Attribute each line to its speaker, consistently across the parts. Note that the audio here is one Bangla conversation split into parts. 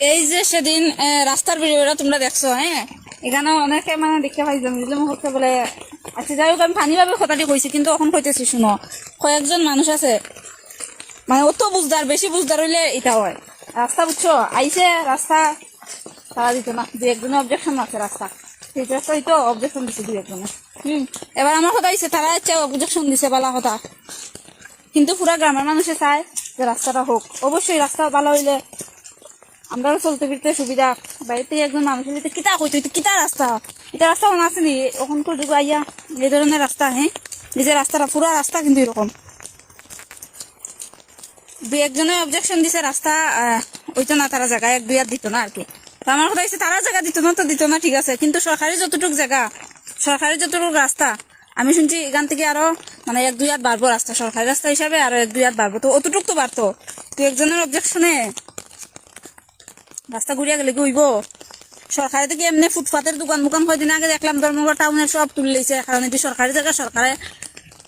Speaker 1: এই যে সেদিন রাস্তার ভিডিওটা তোমরা দেখছো, হ্যাঁ, এখানে অনেকে মানে দেখতে পাইলাম হচ্ছে বলে। আচ্ছা যাই হোক, আমি ফানিভাবে কথাটি কইছি, কিন্তু এখন কইতেছি শুনো। কয়েকজন মানুষ আছে মানে অত বুঝদার, বেশি বুঝদার হইলে এটা হয়। রাস্তা বুঝছো আইসে, রাস্তা তারা দিত না, দু একজনে অবজেকশন আছে রাস্তা, সেই রাস্তায় তো অবজেকশন দিছে দু একজনে। এবার আমার কথা হইছে তারা হচ্ছে অবজেকশন দিছে বালা কথা, কিন্তু পুরা গ্রামের মানুষে চায় যে রাস্তাটা হোক। অবশ্যই রাস্তা ভালো হইলে আমরা চলতে ফিরতে সুবিধা। বাড়িতে একজন মানুষের ভিতরে কিতা হইতো, কিতা রাস্তা, এটা রাস্তা মনে আছে নি ওখানকার যুগ আইয়া এই ধরনের রাস্তা। হ্যাঁ, নিজের রাস্তাটা পুরা রাস্তা কিন্তু এরকম। দুই একজনে অবজেকশন দিছে রাস্তা ওইতো না, তারা জায়গায় এক দুই আর দিত না আর কি। তো আমার কথা হচ্ছে তারা জায়গা দিত না তো দিত না, ঠিক আছে, কিন্তু সরকারি যতটুকু জায়গা, সরকারি যতটুকু রাস্তা, আমি শুনছি এখান থেকে আরো মানে এক দুই হাত বাড়বো রাস্তা, সরকারি রাস্তা হিসাবে আরো এক দুই হাত বাড়বো। তো অতটুকু তো বাড়তো, তুই একজনের অবজেকশনে রাস্তা ঘুরিয়া গেলে কি হইব? সরকারি থেকে এমনি ফুটপাতের দোকান দোকান কয়দিন আগে দেখলাম ধর্মগড় টাউনের সব তুলে লইছে, কারণ এটি সরকারি জায়গা, সরকারে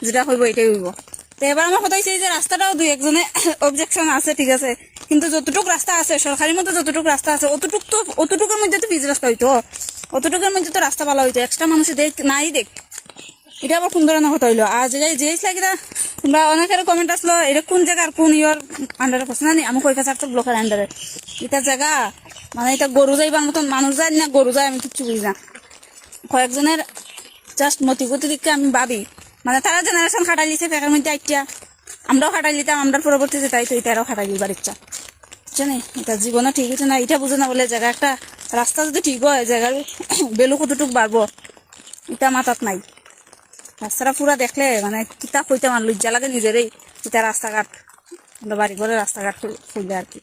Speaker 1: যেটা হইব এটাই হইব। তো এবার আমার কথা হচ্ছে যে রাস্তাটাও দুই একজনে অবজেকশন আছে, ঠিক আছে, কিন্তু যতটুকু রাস্তা আছে সরকারি মতো যতটুকু রাস্তা আছে অতটুকুর মধ্যে তো পিচ রাস্তা হইতো, অতটুকুর মধ্যে তো রাস্তা ভালো হইতো। এক্সট্রা মানুষ দেখ নাই দেখ, এটা আবার কোন ধরনের কথা হইলো। আর যে লাগিরা তোমরা অনেকের কমেন্ট আসলো, এটা কোন জায়গার কোন ইয়র আন্ডারে পড়ছে না, আমি কই কাছে ব্লকের আন্ডারে এটা জায়গা, মানে এটা গরু যাইবার মতন মানুষ যায় না গরু যায়, আমি কিচ্ছু বুঝি না। কয়েকজনের জাস্ট মতিগতি দিকে আমি ভাবি, মানে তারা জেনারেশন খাটাই লিছে ফেকার মধ্যে আইটিয়া, আমরাও খাটাই লিতাম, আমরা পরবর্তীতে তাই তো এটারও খাটাই লিবার ইচ্ছা, বুঝছো, এটা জীবনে ঠিক হচ্ছে না, এটা বুঝে না বলে জায়গা একটা রাস্তা যদি ঠিক হয় জায়গার বেলু কতটুক বাড়বো এটা মাথাত নাই। রাস্তাটা পুরা দেখলে মানে কিতাব হইতে আমার লজ্জা লাগে নিজেরই, এটা রাস্তাঘাট বাড়ি ঘরে রাস্তাঘাট খুললে আর কি।